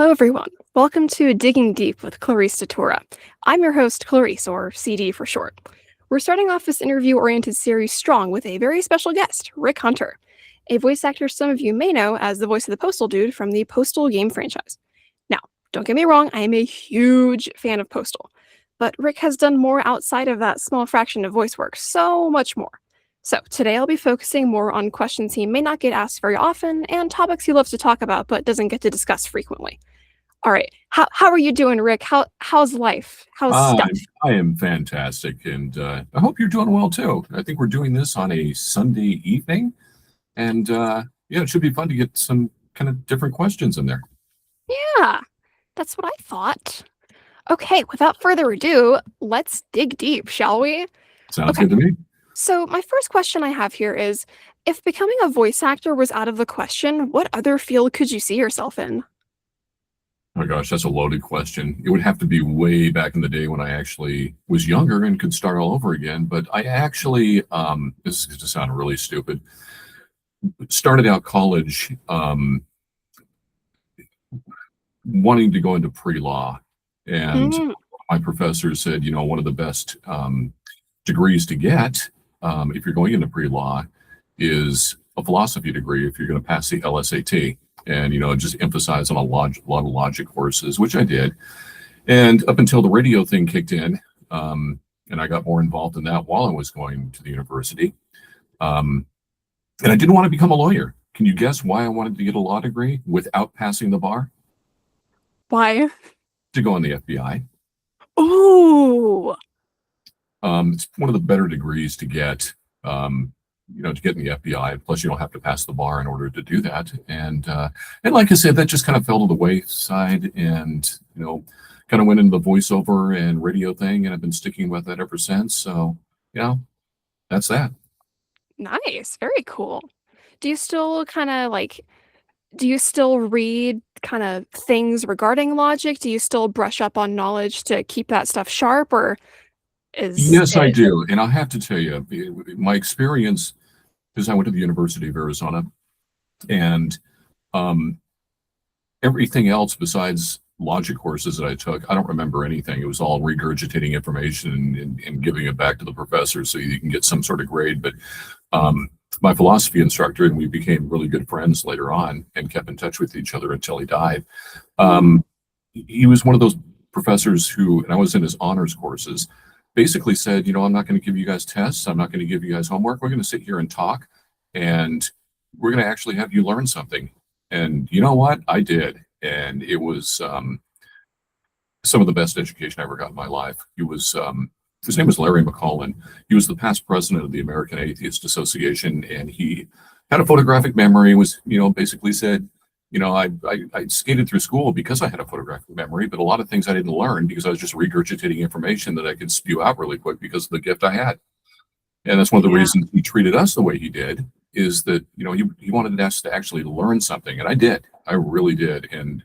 Hello, everyone. Welcome to Digging Deep with Clarice Datura. I'm your host, Clarice, or CD for short. We're starting off this interview-oriented series strong with a very special guest, Rick Hunter, a voice actor some of you may know as the voice of the Postal Dude from the Postal game franchise. Now, don't get me wrong, I am a huge fan of Postal, but Rick has done more outside of that small fraction of voice work, so much more. So today I'll be focusing more on questions he may not get asked very often and topics he loves to talk about but doesn't get to discuss frequently. All right. How are you doing, Rick? How's life? How's stuff? I am fantastic, and I hope you're doing well too. I think we're doing this on a Sunday evening, and yeah, it should be fun to get some kind of different questions in there. Yeah, that's what I thought. Okay, without further ado, let's dig deep, shall we? Sounds Okay, good to me. so my first question I have here is, if becoming a voice actor was out of the question, what other field could you see yourself in? Oh my gosh, that's a loaded question. It would have to be way back in the day when I actually was younger and could start all over again. But I actually, this is going to sound really stupid, started out college wanting to go into pre-law. And Mm, my professor said, one of the best degrees to get if you're going into pre-law is a philosophy degree if you're going to pass the LSAT. And, just emphasize on a lot of logic courses, which I did. And up until the radio thing kicked in, and I got more involved in that while I was going to the university. And I didn't want to become a lawyer. Can you guess why I wanted to get a law degree without passing the bar? why? To go in the FBI. Ooh, It's one of the better degrees to get, to get in the FBI. Plus, you don't have to pass the bar in order to do that. And like I said, that just kind of fell to the wayside, and kind of went into the voiceover and radio thing, and I've been sticking with that ever since. So, that's that. nice. Very cool. Do you still kind of like do you still read kind of things regarding logic? Do you still brush up on knowledge to keep that stuff sharp, or is Yes, I it do, and I'll have to tell you, my experience, because I went to the University of Arizona, and um, everything else besides logic courses that I took, I don't remember anything. It was all regurgitating information and giving it back to the professor so you can get some sort of grade. But my philosophy instructor, and we became really good friends later on and kept in touch with each other until he died. Um, he was one of those professors who, and I was in his honors courses, basically said, I'm not going to give you guys tests. I'm not going to give you guys homework. We're going to sit here and talk, and we're going to actually have you learn something. And you know what? I did. And it was some of the best education I ever got in my life. His name was Larry McCollin. He was the past president of the American Atheist Association, and he had a photographic memory, was, basically said, I skated through school because I had a photographic memory, but a lot of things I didn't learn because I was just regurgitating information that I could spew out really quick because of the gift I had. And that's one of the yeah. reasons he treated us the way he did, is that, he wanted us to actually learn something. And I did. I really did. And,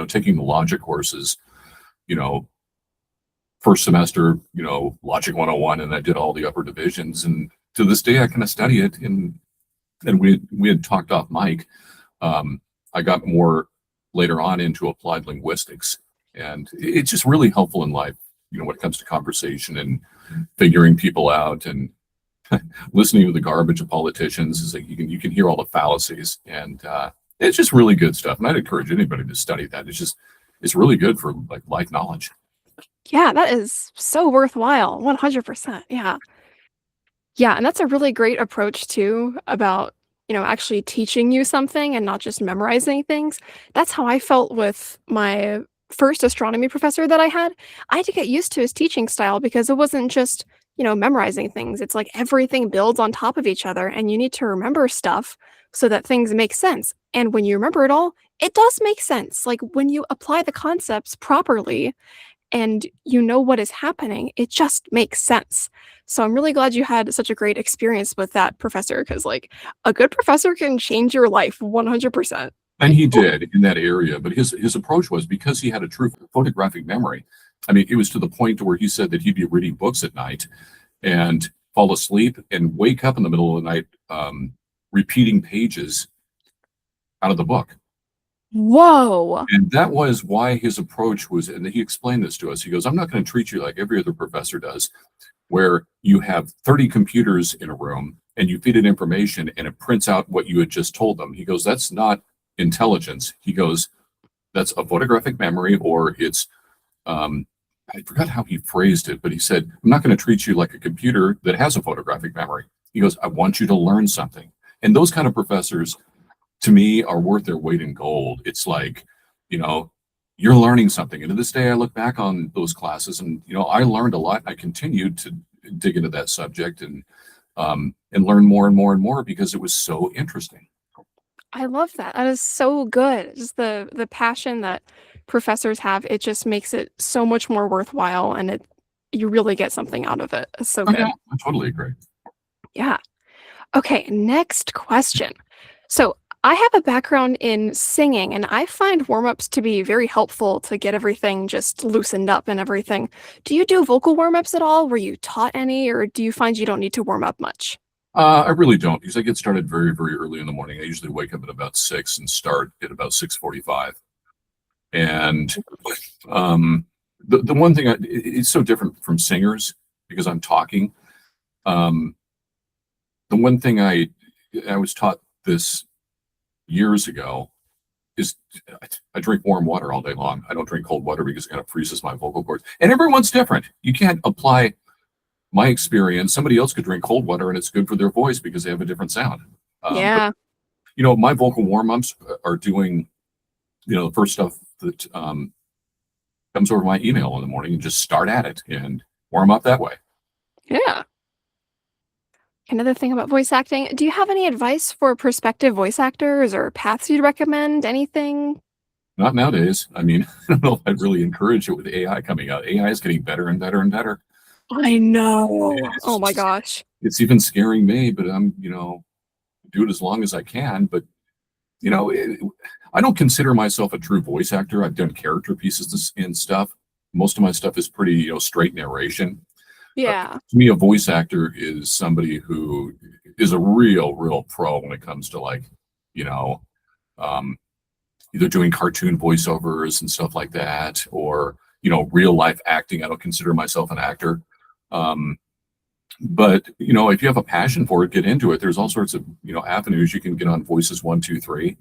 taking the logic courses, you know, first semester, logic 101, and I did all the upper divisions. And to this day, I kind of study it. And we had talked off mic. I got more later on into applied linguistics. And it's just really helpful in life, when it comes to conversation and figuring people out and listening to the garbage of politicians. Is like you can hear all the fallacies, and it's just really good stuff. And I'd encourage anybody to study that. It's really good for like life knowledge. Yeah, that is so worthwhile. 100%. Yeah. Yeah, and that's a really great approach too about, actually teaching you something and not just memorizing things. That's how I felt with my first astronomy professor that I had. I had to get used to his teaching style because it wasn't just, memorizing things. It's like everything builds on top of each other and you need to remember stuff so that things make sense. And when you remember it all, it does make sense. Like when you apply the concepts properly, and you know what is happening, it just makes sense. So I'm really glad you had such a great experience with that professor because, like, a good professor can change your life 100%. And he did in that area, but his approach was, because he had a true photographic memory. I mean, it was to the point to where he said that he'd be reading books at night and fall asleep and wake up in the middle of the night, repeating pages out of the book. Whoa. And that was why his approach was, and he explained this to us. He goes, I'm not going to treat you like every other professor does, where you have 30 computers in a room and you feed it information and it prints out what you had just told them. He goes, that's not intelligence. He goes, that's a photographic memory, or it's, I forgot how he phrased it, but he said, I'm not going to treat you like a computer that has a photographic memory. He goes, I want you to learn something. And those kind of professors, to me, are worth their weight in gold. It's like, you know, you're learning something. And to this day, I look back on those classes and, I learned a lot. I continued to dig into that subject and learn more and more and more because it was so interesting. I love that. That is so good. Just the passion that professors have, it just makes it so much more worthwhile and you really get something out of it. It's so Oh, yeah, good. I totally agree. Yeah. Okay, next question. So, I have a background in singing, and I find warm-ups to be very helpful to get everything just loosened up and everything. Do you do vocal warm-ups at all? Were you taught any, or do you find you don't need to warm up much? I really don't because I get started very, very early in the morning. I usually wake up at about 6 and start at about 6:45. And um, the one thing it's so different from singers because I'm talking. Um, the one thing I was taught this years ago is I drink warm water all day long. I don't drink cold water because it kind of freezes my vocal cords. And everyone's different. You can't apply my experience. Somebody else could drink cold water and it's good for their voice because they have a different sound. But Yeah. my vocal warm-ups are doing, the first stuff that comes over my email in the morning and just start at it and warm up that way. Yeah. Another thing about voice acting, do you have any advice for prospective voice actors or paths you'd recommend? Anything? Not nowadays. I mean, I don't know if I'd really encourage it with AI coming out. AI is getting better and better and better. I know. Oh my It's, gosh. it's even scaring me, but I'm, do it as long as I can. But, you know, it, I don't consider myself a true voice actor. I've done character pieces and stuff. Most of my stuff is pretty, straight narration. Yeah. To me, a voice actor is somebody who is a real pro when it comes to like, you know, um, either doing cartoon voiceovers and stuff like that, or real life acting. I don't consider myself an actor, um, but if you have a passion for it, get into it. There's all sorts of avenues you can get on Voices 1, 2, 3.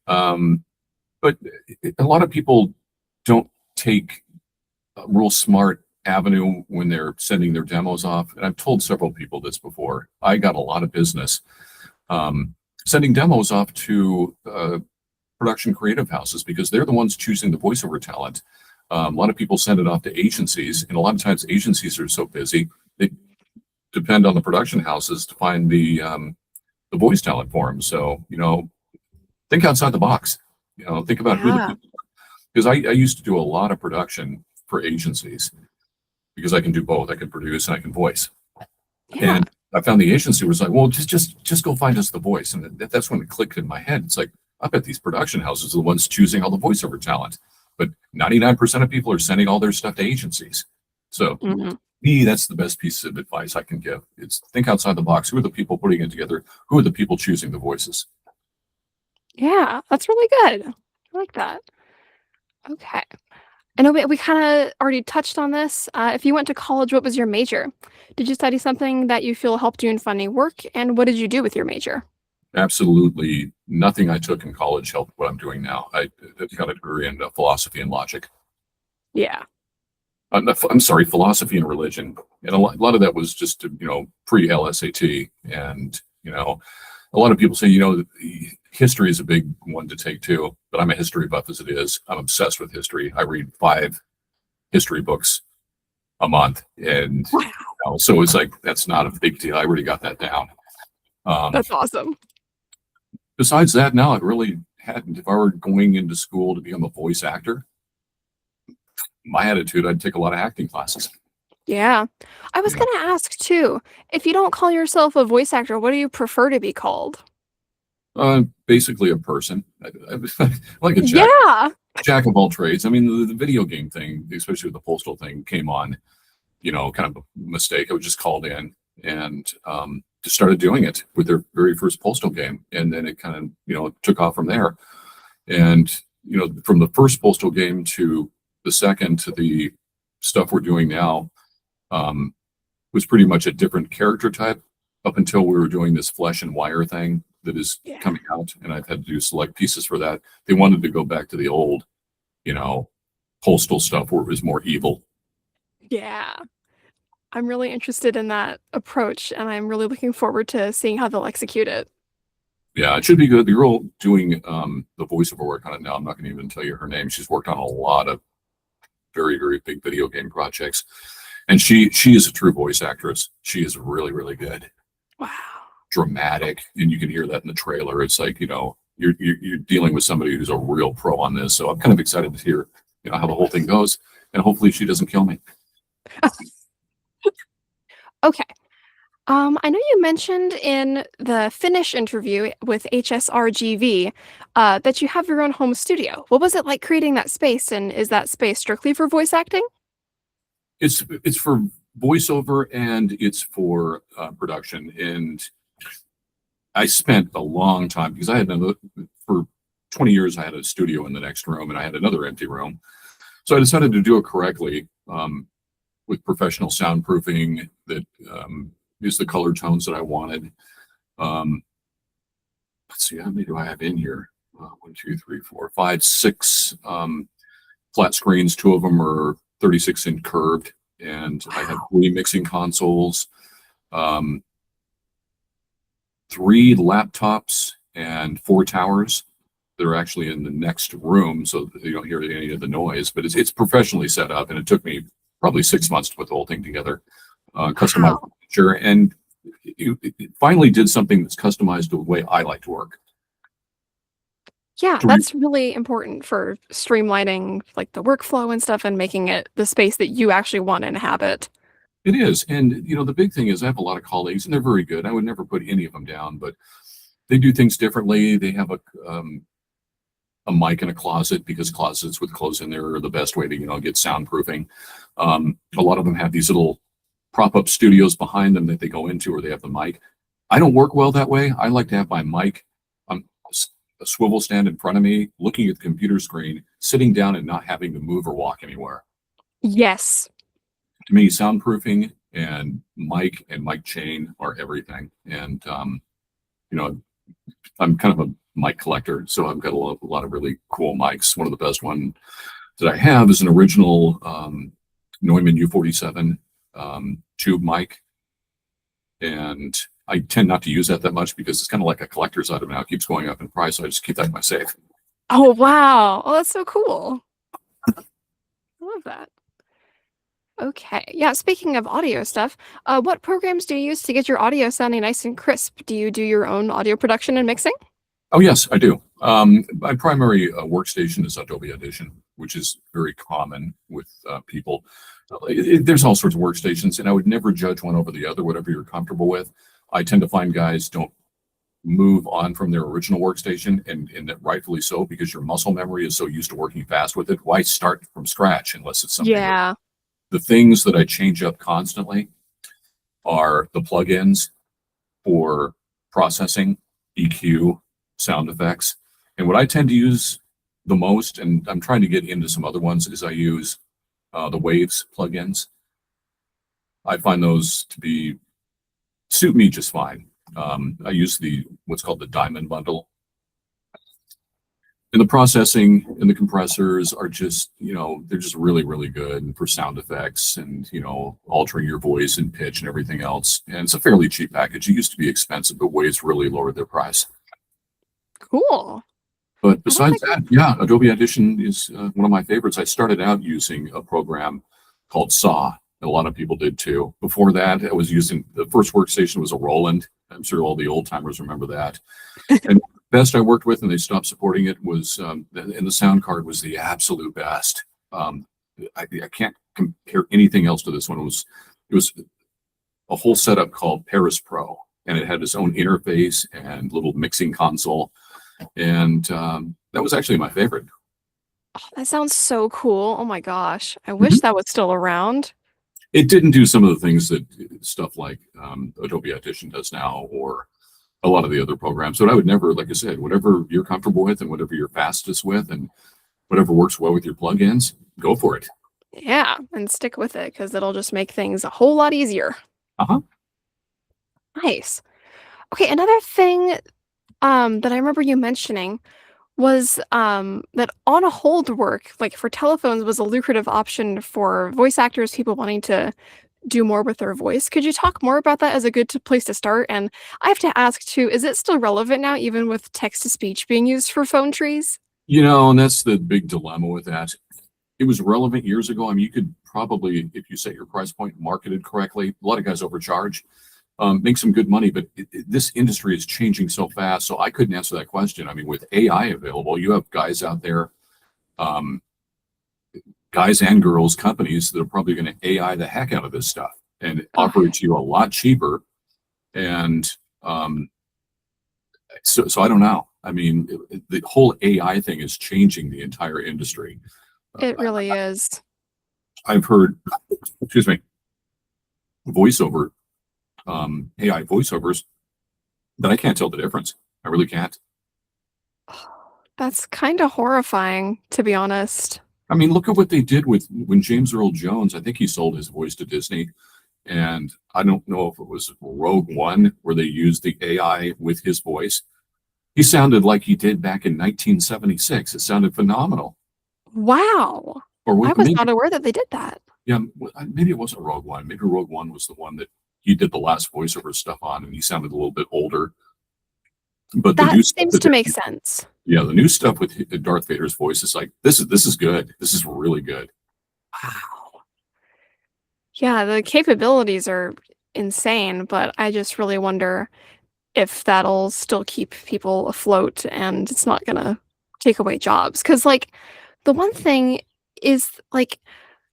Um, but a lot of people don't take a real smart avenue when they're sending their demos off. And I've told several people this before. I got a lot of business um, sending demos off to production creative houses because they're the ones choosing the voiceover talent. A lot of people send it off to agencies, and a lot of times agencies are so busy they depend on the production houses to find the voice talent for them. So think outside the box. Think about who the Yeah. people. Because I used to do a lot of production for agencies because I can do both. I can produce and I can voice. Yeah. And I found the agency was like, well, just go find us the voice. And that's when it clicked in my head. It's like, I bet these production houses are the ones choosing all the voiceover talent. But 99% of people are sending all their stuff to agencies. So Mhm. me, that's the best piece of advice I can give. It's think outside the box. Who are the people putting it together? Who are the people choosing the voices? Yeah, that's really good. I like that. Okay. I know we kinda already touched on this. If you went to college, what was your major? Did you study something that you feel helped you in finding work, and what did you do with your major? Absolutely nothing I took in college helped what I'm doing now. I got a degree in philosophy and logic. Yeah. I'm sorry, philosophy and religion, and a lot of that was just pre LSAT, and a lot of people say history is a big one to take too, but I'm a history buff as it is. I'm obsessed with history. I read 5 history books a month, and Wow. so it's like that's not a big deal. I already got that down. Um, That's awesome. besides that, no, it really hadn't. If I were going into school to become a voice actor, my attitude, I'd take a lot of acting classes. Yeah. I was You know, gonna ask too, if you don't call yourself a voice actor, what do you prefer to be called? basically a person, like a Yeah. jack of all trades. I mean, the video game thing, especially with the postal thing, came on, kind of a mistake. I was just called in and just started doing it with their very first postal game, and then it kind of took off from there. And from the first Postal game to the second to the stuff we're doing now, was pretty much a different character type up until we were doing this flesh and wire thing that is Yeah. coming out, and I've had to do select pieces for that. They wanted to go back to the old, Postal stuff where it was more evil. Yeah. I'm really interested in that approach, and I'm really looking forward to seeing how they'll execute it. Yeah, it should be good. The girl doing the voiceover work on it now, I'm not going to even tell you her name. She's worked on a lot of very, very big video game projects, and she is a true voice actress. She is really, really good, Wow. dramatic, and you can hear that in the trailer. It's like you're dealing with somebody who's a real pro on this. So I'm kind of excited to hear how the whole thing goes, and hopefully she doesn't kill me. Okay. I know you mentioned in the Finnish interview with HSRGV that you have your own home studio. What was it like creating that space, and is that space strictly for voice acting? It's for voiceover and it's for production. And I spent a long time because for 20 years I had a studio in the next room and I had another empty room. So I decided to do it correctly, with professional soundproofing that is the color tones that I wanted. Let's see, how many do I have in here? 1, 2, 3, 4, 5, 6 flat screens. 2 of them are 36-inch curved, and I have 3 mixing consoles, 3 laptops, and 4 towers. They're actually in the next room, so you don't hear any of the noise. But it's professionally set up, and it took me probably 6 months to put the whole thing together. Customized furniture, and it finally did something that's customized to the way I like to work. Yeah, that's really important for streamlining like the workflow and stuff and making it the space that you actually want to inhabit. It is, and the big thing is I have a lot of colleagues, and they're very good. I would never put any of them down, but they do things differently. They have a mic in a closet because closets with clothes in there are the best way to get soundproofing. A lot of them have these little prop-up studios behind them that they go into, or they have the mic. I don't work well that way. I like to have my mic on a swivel stand in front of me, looking at the computer screen, sitting down and not having to move or walk anywhere. Yes. To me, soundproofing and mic chain are everything. And I'm kind of a mic collector, so I've got a lot of really cool mics. One of the best one that I have is an original Neumann U47 tube mic, and I tend not to use that much because it's kind of like a collector's item now. It keeps going up in price, so I just keep that in my safe. Oh, wow. Oh, that's so cool. I love that. Okay. Yeah, speaking of audio stuff, what programs do you use to get your audio sounding nice and crisp? Do you do your own audio production and mixing? Oh, yes, I do. My primary workstation is Adobe Audition, which is very common with people. There's all sorts of workstations, and I would never judge one over the other, whatever you're comfortable with. I tend to find guys don't move on from their original workstation, and that rightfully so, because your muscle memory is so used to working fast with it. Why start from scratch unless it's something? Yeah. The things that I change up constantly are the plugins for processing, EQ, sound effects. And what I tend to use the most, and I'm trying to get into some other ones, is I use the Waves plugins. I find those to suit me just fine. I use what's called the Diamond bundle. And the processing and the compressors are just, they're just really, really good for sound effects and, altering your voice and pitch and everything else. And it's a fairly cheap package. It used to be expensive, but Waves really lowered their price. Cool. But besides that, yeah, Adobe Audition is one of my favorites. I started out using a program called Saw. A lot of people did too. Before that, I was using, the first workstation was a Roland. I'm sure all the old timers remember that. And best I worked with, and they stopped supporting it, was and the sound card was the absolute best. I can't compare anything else to this one. It was a whole setup called Paris Pro, and it had its own interface and little mixing console, and that was actually my favorite. Oh, that sounds so cool. Oh my gosh. I wish that was still around. It didn't do some of the things that stuff like Adobe Audition does now, or a lot of the other programs. But I would never, like I said, whatever you're comfortable with and whatever you're fastest with, and whatever works well with your plugins, go for it. Yeah, and stick with it because it'll just make things a whole lot easier. Uh-huh. Nice. Okay, another thing that I remember you mentioning was that on a hold work, like for telephones, was a lucrative option for voice actors, people wanting to do more with their voice. Could you talk more about that as a good place to start? And I have to ask too, is it still relevant now, even with text to speech being used for phone trees? And that's the big dilemma with that. It was relevant years ago. I mean, you could probably, if you set your price point, marketed correctly, a lot of guys overcharge, make some good money, but this industry is changing so fast. So I couldn't answer that question. I mean, with AI available, you have guys out there, um, guys and girls, companies that are probably going to AI the heck out of this stuff and Ugh, offer it to you a lot cheaper. And um, so I don't know. I mean, the whole AI thing is changing the entire industry. it Uh, really is. I've heard, excuse me, voiceover, AI voiceovers that I can't tell the difference. I really can't. That's kind of horrifying, to be honest. I mean, look at what they did with when James Earl Jones, I think he sold his voice to Disney. And I don't know if it was Rogue One where they used the AI with his voice. He sounded like he did back in 1976. It sounded phenomenal. Wow. Or I was maybe, not aware that they did that. yeah, maybe it wasn't Rogue One. Maybe Rogue One was the one that he did the last voiceover stuff on, and he sounded a little bit older. But the That new stuff seems that to make sense. yeah, the new stuff with Darth Vader's voice is like this is good. This is really good. Wow. Yeah, the capabilities are insane, but I just really wonder if that'll still keep people afloat and it's not gonna take away jobs. Because like, the one thing is, like,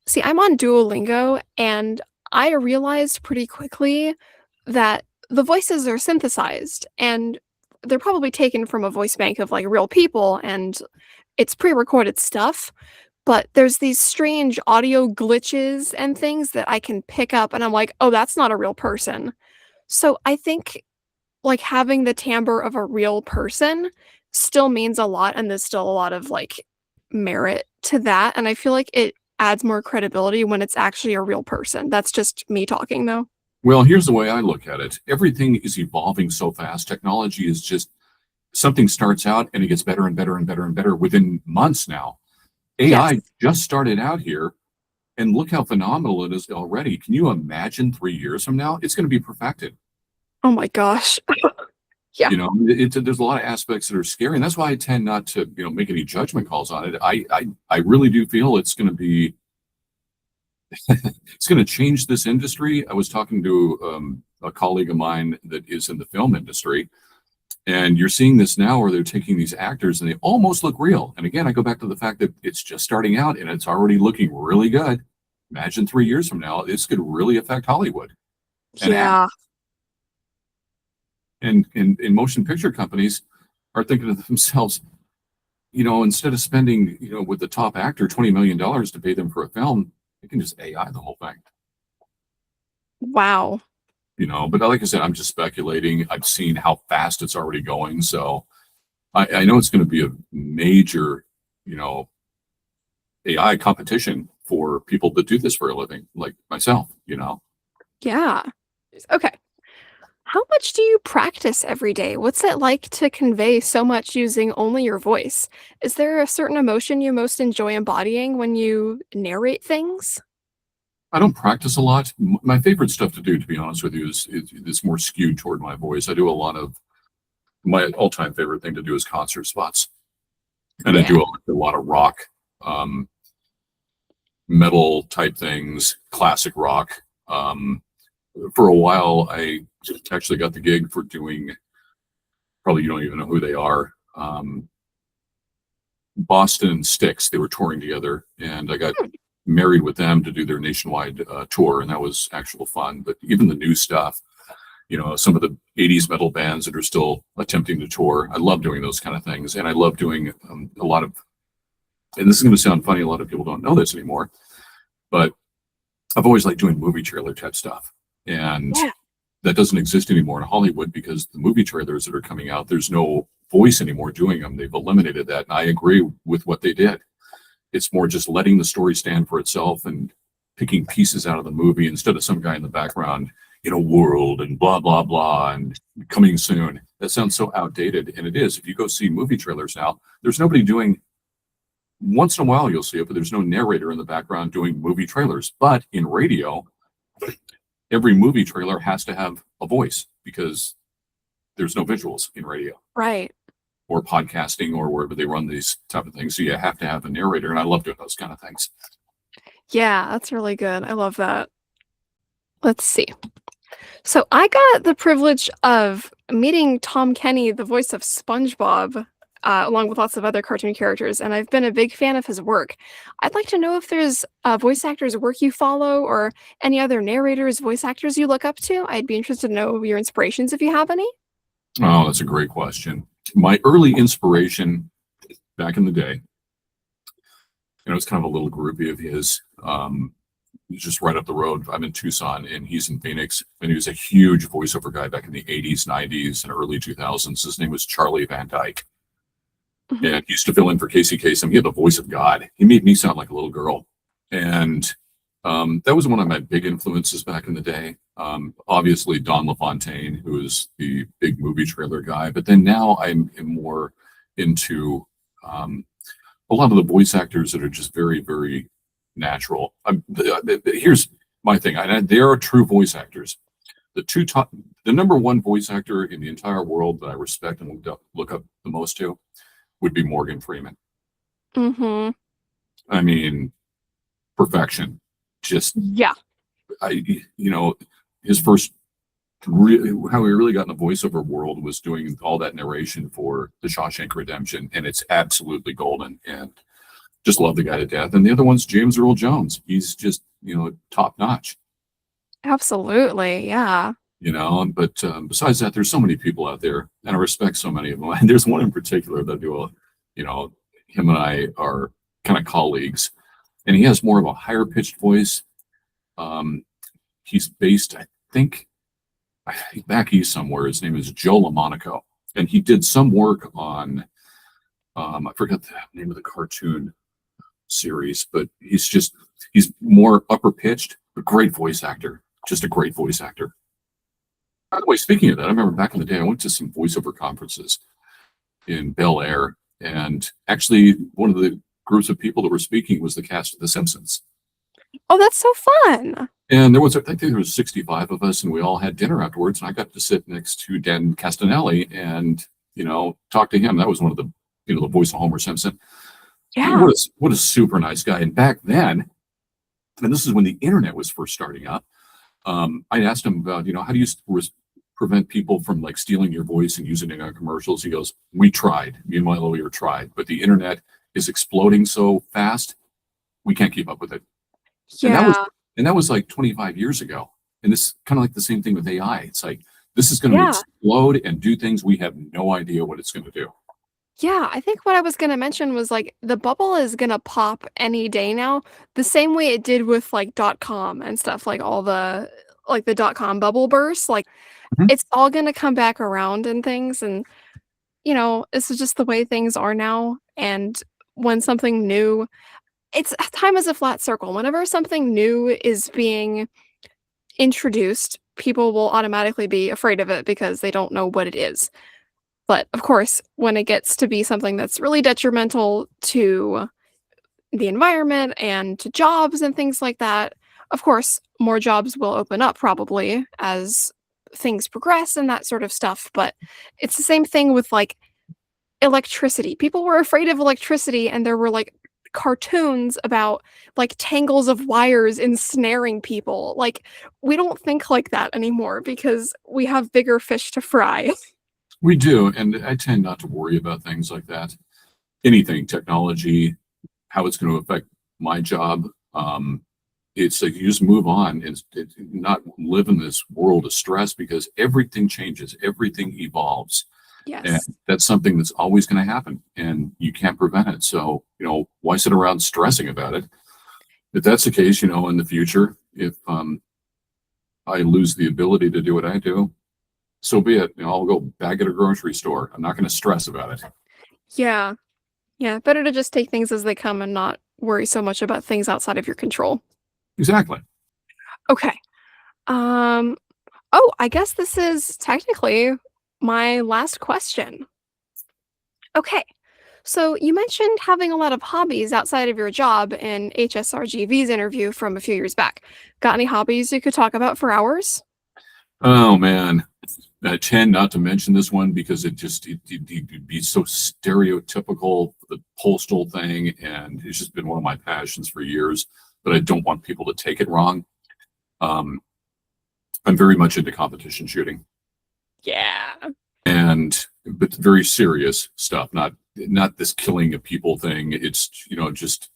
see, I'm on Duolingo, and I realized pretty quickly that the voices are synthesized, and they're probably taken from a voice bank of, like, real people, and it's pre-recorded stuff, but there's these strange audio glitches and things that I can pick up, and I'm like, "Oh, that's not a real person." So, I think, like, having the timbre of a real person still means a lot, and there's still a lot of, like, merit to that, and I feel like it adds more credibility when it's actually a real person. That's just me talking, though. Well, here's the way I look at it. Everything is evolving so fast. Technology is just something starts out and it gets better and better and better and better within months now. Yes. AI just started out here and look how phenomenal it is already. Can you imagine 3 years from now? It's going to be perfected. Oh my gosh. Yeah. There's a lot of aspects that are scary, and that's why I tend not to, make any judgment calls on it. I really do feel it's going to be, it's going to change this industry. I was talking to a colleague of mine that is in the film industry, and you're seeing this now where they're taking these actors and they almost look real. And again, I go back to the fact that it's just starting out and it's already looking really good. Imagine 3 years from now, this could really affect Hollywood and Yeah. and motion picture companies are thinking to themselves, instead of spending, with the top actor $20 million to pay them for a film, they can just AI the whole thing. Wow. But like I said, I'm just speculating. I've seen how fast it's already going, so I know it's going to be a major, you know, AI competition for people that do this for a living, like myself. Yeah. Okay. How much do you practice every day? What's it like to convey so much using only your voice? Is there a certain emotion you most enjoy embodying when you narrate things? I don't practice a lot. My favorite stuff to do, to be honest with you, is more skewed toward my voice. I do a lot of my all-time favorite thing to do is concert spots, and I Yeah. do a lot of rock, um, metal type things, classic rock. For a while, I actually got the gig for doing. Probably you don't even know who they are. Boston Styx. They were touring together, and I got Hmm. married with them to do their nationwide tour, and that was actual fun. But even the new stuff, some of the 80s metal bands that are still attempting to tour, I love doing those kind of things. And I love doing a lot of, and this is going to sound funny, a lot of people don't know this anymore, but I've always liked doing movie trailer type stuff. And Yeah. that doesn't exist anymore in Hollywood because the movie trailers that are coming out, there's no voice anymore doing them. They've eliminated that. And I agree with what they did. It's more just letting the story stand for itself and picking pieces out of the movie instead of some guy in the background in a world and blah blah blah and coming soon. That sounds so outdated, and it is. If you go see movie trailers now, there's nobody doing. Once in a while you'll see it, but there's no narrator in the background doing movie trailers. But in radio, every movie trailer has to have a voice because there's no visuals in radio Right. or podcasting or wherever they run these type of things. So you have to have a narrator, and I love doing those kind of things. Yeah, that's really good. I love that. Let's see. So I got the privilege of meeting Tom Kenny, the voice of SpongeBob, along with lots of other cartoon characters, and I've been a big fan of his work. I'd like to know if there's voice actors' work you follow or any other narrators, voice actors you look up to. I'd be interested to know your inspirations if you have any. Oh, that's a great question. My early inspiration back in the day, it's kind of a little groupie of his. He's just right up the road. I'm in Tucson and he's in Phoenix. And he was a huge voiceover guy back in the 80s, 90s, and early 2000s. His name was Charlie Van Dyke. Mhm. And he used to fill in for Casey Kasem. He had the voice of God. He made me sound like a little girl. And that was one of my big influences back in the day. Obviously, Don LaFontaine, who is the big movie trailer guy. But then now I'm more into a lot of the voice actors that are just very, very natural. Here's my thing. There are true voice actors. The number one voice actor in the entire world that I respect and look up the most to would be Morgan Freeman. Mm-hmm. I mean, perfection. Just Yeah. His first how he really got in the voiceover world was doing all that narration for The Shawshank Redemption, and it's absolutely golden. And just love the guy to death. And the other one's James Earl Jones. He's just top notch. Absolutely. Yeah. But besides that, there's so many people out there, and I respect so many of them. And there's one in particular that him and I are kind of colleagues, and he has more of a higher pitched voice. He's based, I think, back east somewhere. His name is Joe LaMonaco, and he did some work on, I forget the name of the cartoon series, but he's more upper pitched, but great voice actor. Just a great voice actor. By the way, speaking of that, I remember back in the day, I went to some voiceover conferences in Bel Air, and actually one of the groups of people that were speaking was the cast of The Simpsons. Oh, that's so fun. And I think there was 65 of us, and we all had dinner afterwards, and I got to sit next to Dan Castanelli and, talk to him. That was one of the, the voice of Homer Simpson. Yeah. What a super nice guy. And back then, and this is when the internet was first starting up, I asked him about, how do you prevent people from like stealing your voice and using it on commercials? He goes, we tried. Me and my lawyer tried, but the internet is exploding so fast, we can't keep up with it. Yeah. And that was like 25 years ago. And this kind of like the same thing with AI. It's like, this is going to explode and do things we have no idea what it's going to do. Yeah, I think what I was gonna mention was, like, the bubble is gonna pop any day now, the same way it did with, like, .com and stuff, like, all the like, the .com bubble burst, like, Mhm. it's all gonna come back around and things, and, this is just the way things are now, and when something new it's time is a flat circle. Whenever something new is being introduced, people will automatically be afraid of it because they don't know what it is. But, of course, when it gets to be something that's really detrimental to the environment and to jobs and things like that, of course, more jobs will open up probably as things progress and that sort of stuff, but it's the same thing with, like, electricity. People were afraid of electricity, and there were, like, cartoons about, like, tangles of wires ensnaring people. Like, we don't think like that anymore because we have bigger fish to fry. We do. And I tend not to worry about things like that. Anything, technology, how it's going to affect my job. It's like you just move on and not live in this world of stress because everything changes, everything evolves. And Yes. that's something that's always going to happen and you can't prevent it. So, why sit around stressing about it? If that's the case, in the future, if I lose the ability to do what I do, so be it. I'll go back at a grocery store. I'm not going to stress about it. Yeah. Yeah, better to just take things as they come and not worry so much about things outside of your control. Exactly. Okay. Um, oh, I guess this is technically my last question. Okay. So you mentioned having a lot of hobbies outside of your job in HSRGV's interview from a few years back. Got any hobbies you could talk about for hours? Oh man, I tend not to mention this one because it'd be so stereotypical, the postal thing, and it's just been one of my passions for years. But I don't want people to take it wrong. Um, I'm very much into competition shooting, Yeah. and but very serious stuff, not this killing of people thing. It's just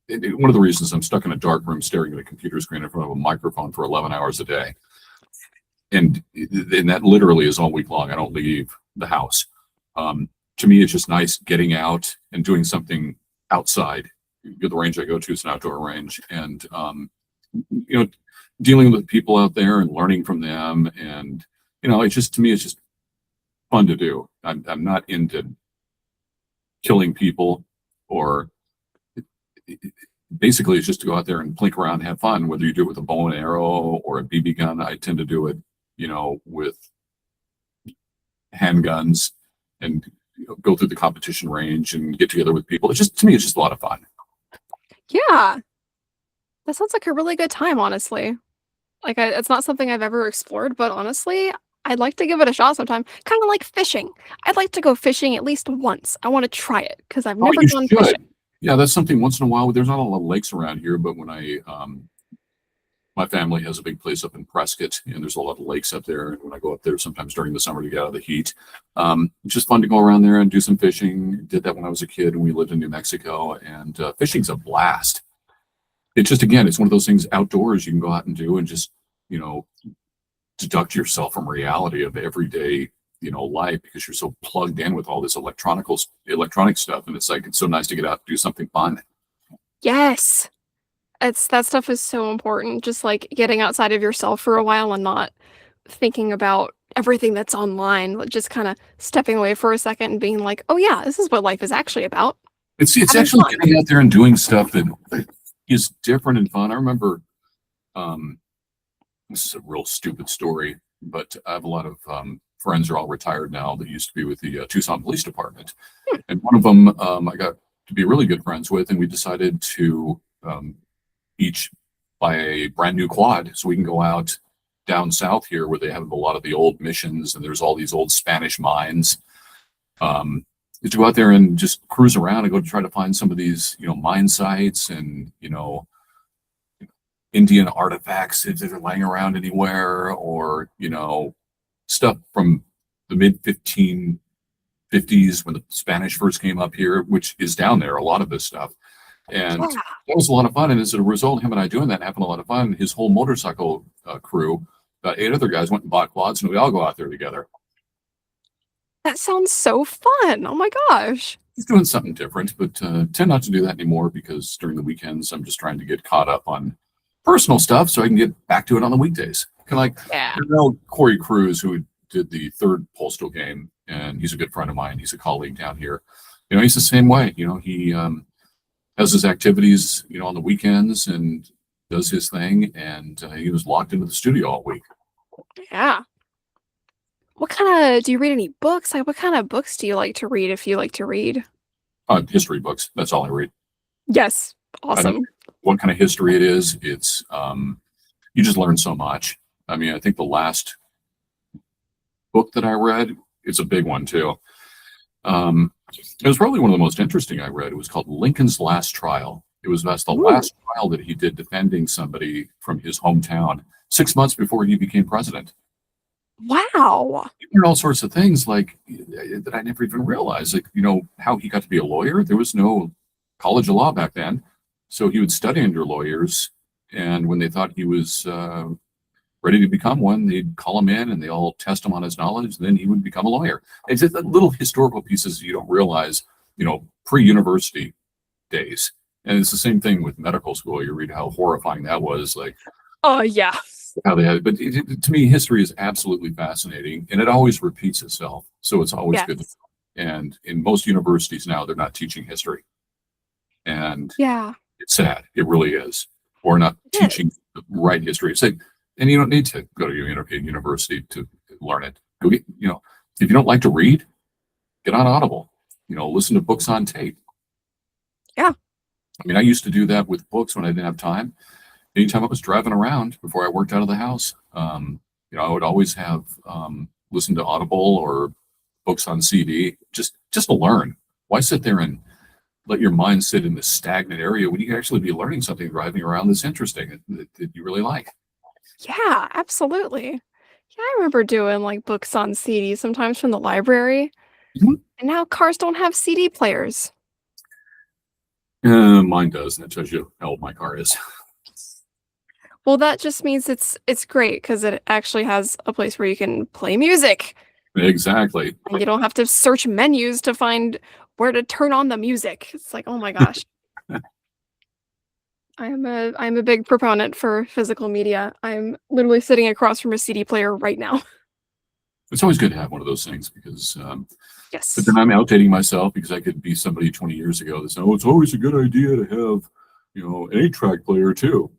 one of the reasons I'm stuck in a dark room staring at a computer screen in front of a microphone for 11 hours a day, and that literally is all week long. I don't leave the house. Um, to me, it's just nice getting out and doing something outside. The range I go to is an outdoor range, and you know, dealing with people out there and learning from them, and it's just to me, it's just fun to do. I'm not into killing people, or basically it's just to go out there and plink around and have fun, whether you do it with a bow and arrow or a BB gun. I tend to do it with handguns, and go through the competition range and get together with people. It's just, to me, it's just a lot of fun. Yeah. That sounds like a really good time, honestly. Like, it's not something I've ever explored, but honestly, I'd like to give it a shot sometime. Kind of like fishing. I'd like to go fishing at least once. I want to try it because I've Oh, never you gone should. fishing. Yeah, that's something once in a while. There's not a lot of lakes around here, but when my family has a big place up in Prescott, and there's a lot of lakes up there. And when I go up there, sometimes during the summer to get out of the heat, it's just fun to go around there and do some fishing. Did that when I was a kid, and we lived in New Mexico, and fishing's a blast. It's just, again, it's one of those things outdoors you can go out and do, and just you know deduct yourself from reality of everyday life, because you're so plugged in with all this electronic stuff, and it's so nice to get out and do something fun. Yes. That stuff is so important. Just like getting outside of yourself for a while and not thinking about everything that's online, like, just kind of stepping away for a second and being like, oh, yeah, this is what life is actually about. It's Having actually fun. getting out there and doing stuff that is different and fun. I remember, um, this is a real stupid story, but I have a lot of friends who are all retired now that used to be with the Tucson Police Department, Hmm. and one of them I got to be really good friends with, and we decided to each buy a brand new quad so we can go out down south here where they have a lot of the old missions, and there's all these old Spanish mines. To go out there and just cruise around and go to try to find some of these mine sites, and Indian artifacts if they're laying around anywhere, or stuff from the mid 1550s when the Spanish first came up here, which is down there, a lot of this stuff. And Yeah. that was a lot of fun. And as a result, him and I doing that, having a lot of fun, his whole motorcycle crew, about 8 other guys, went and bought quads, and we all go out there together. That sounds so fun. Oh my gosh. Just doing something different, but tend not to do that anymore, because during the weekends, I'm just trying to get caught up on personal stuff so I can get back to it on the weekdays. Kind of like, Yeah. Corey Cruz, who did the third Postal game, and he's a good friend of mine. He's a colleague down here. He's the same way. He has his activities, on the weekends, and does his thing. And he was locked into the studio all week. Yeah. What kind of do you read any books? Like, what kind of books do you like to read if you like to read? History books. That's all I read. Yes. I don't Awesome. care what kind of history it is. It's you just learn so much. I mean, I think the last book that I read, it's a big one too. It was probably one of the most interesting I read. It was called Lincoln's Last Trial. That's the Ooh. last trial that he did defending somebody from his hometown 6 months before he became president. Wow. You learn all sorts of things like that I never even realized. Like, how he got to be a lawyer. There was no college of law back then. So he would study under lawyers. And when they thought he was ready to become one, they'd call him in and they all test him on his knowledge. Then he would become a lawyer. It's just little historical pieces you don't realize, pre-university days. And it's the same thing with medical school. You read how horrifying that was, like Oh, yeah. how they had. But to me, history is absolutely fascinating, and it always repeats itself. So it's always good. Yes. And in most universities now, they're not teaching history. And Yeah. It's sad. It really is. We're not It teaching is. the right history. It's like, and you don't need to go to university to learn it. Go get, if you don't like to read, get on Audible. Listen to books on tape. Yeah. I mean, I used to do that with books when I didn't have time. Anytime I was driving around before I worked out of the house, I would always have listen to Audible or books on CD just to learn. Why sit there and let your mind sit in this stagnant area when you can actually be learning something driving around that's interesting that you really like? Yeah, absolutely. Yeah, I remember doing like books on CD sometimes from the library. Mhm. And now cars don't have CD players. Mine does, and that tells you how old my car is. Well, that just means it's great because it actually has a place where you can play music, Exactly. and you don't have to search menus to find where to turn on the music. It's like, oh my gosh. I'm a big proponent for physical media. I'm literally sitting across from a CD player right now. It's always good to have one of those things because, but Yes. then I'm outdating myself because I could be somebody 20 years ago that said, "Oh, it's always a good idea to have, an 8-track player too."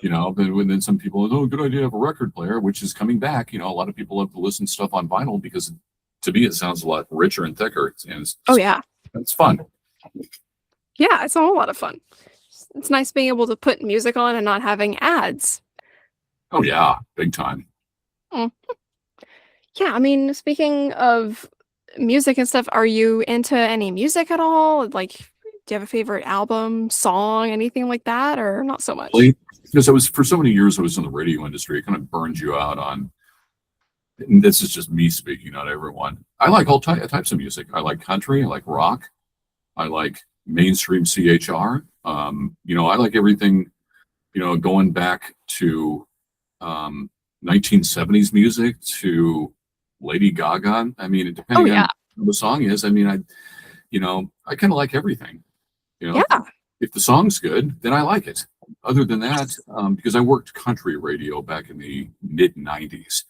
But then some people, oh, good idea to have a record player, which is coming back. A lot of people love to listen to stuff on vinyl because to me it sounds a lot richer and thicker, and Oh yeah. it's fun. Yeah, it's a whole lot of fun. It's nice being able to put music on and not having ads. Oh yeah, big time. Mm. Yeah, I mean, speaking of music and stuff, are you into any music at all? Like, do you have a favorite album, song, anything like that, or not so much? Really, because I was for so many years I was in the radio industry, it kind of burns you out on. And this is just me speaking, not everyone. I like all types of music. I like country, I like rock, I like mainstream CHR. I like everything. Going back to 1970s music to Lady Gaga. I mean, Oh depending yeah. on who the song is, I mean, I kind of like everything. If, Yeah. if the song's good, then I like it. Other than that, because I worked country radio back in the mid 90s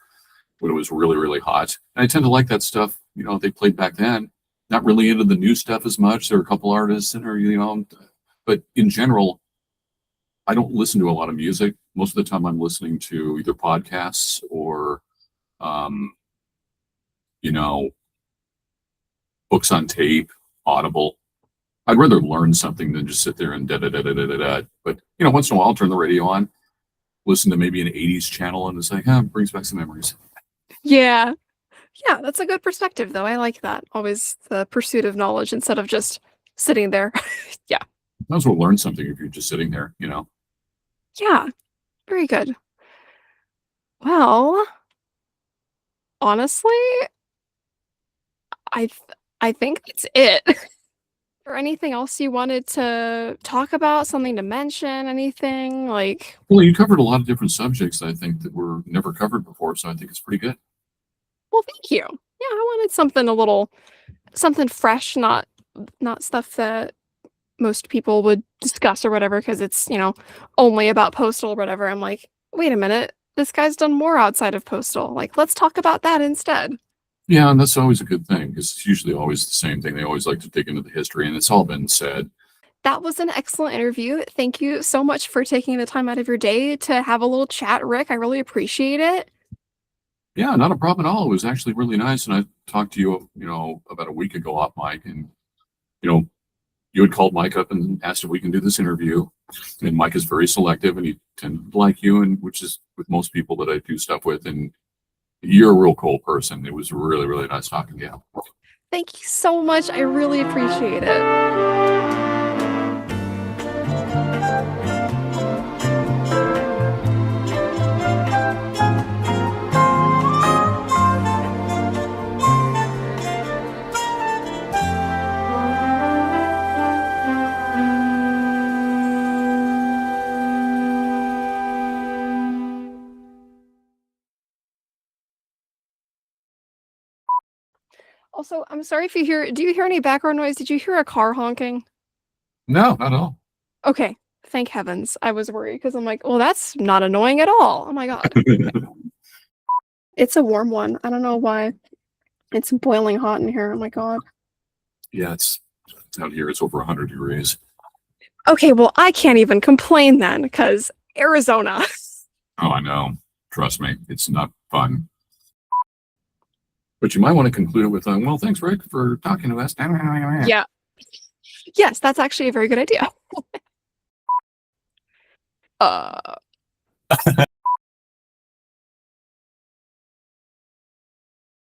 when it was really, really hot, and I tend to like that stuff, they played back then. Not really into the new stuff as much. There are a couple artists, but in general, I don't listen to a lot of music. Most of the time, I'm listening to either podcasts or, um, you know, books on tape, Audible. I'd rather learn something than just sit there and da da da da da da da. But once in a while, I'll turn the radio on, listen to maybe an '80s channel, and it's like, it brings back some memories. Yeah. Yeah, that's a good perspective though. I like that. Always the pursuit of knowledge instead of just sitting there. Yeah. You might as well learn something if you're just sitting there. Yeah. Very good. Well, honestly, I th I think that's it. Or anything else you wanted to talk about, something to mention, anything like Well, you covered a lot of different subjects I think that were never covered before, so I think it's pretty good. well, thank you. Yeah, I wanted something a little something fresh, not stuff that most people would discuss or whatever because it's, only about Postal or whatever. I'm like, "Wait a minute, this guy's done more outside of Postal. Like, let's talk about that instead." Yeah, and that's always a good thing because it's usually always the same thing. They always like to dig into the history, and it's all been said. That was an excellent interview. Thank you so much for taking the time out of your day to have a little chat, Rick. I really appreciate it. Yeah, not a problem at all. It was actually really nice, and I talked to you, about a week ago off mic, and you know, you had called Mike up and asked if we can do this interview. And Mike is very selective, and he tended to like you, and which is with most people that I do stuff with. And you're a real cool person. It was really, really nice talking to you. Thank you so much. I really appreciate it. Also, I'm sorry if do you hear any background noise? Did you hear a car honking? No, not at all. Okay, thank heavens. I was worried because I'm like, well, that's not annoying at all. Oh my God. It's a warm one. I don't know why. It's boiling hot in here. Oh my God. Yeah, it's out here. It's over 100 degrees. Okay, well, I can't even complain then, because Arizona. Oh, I know. Trust me, it's not fun. But you might want to conclude it with, well, thanks, Rick, for talking to us. Yeah. Yes, that's actually a very good idea. Uh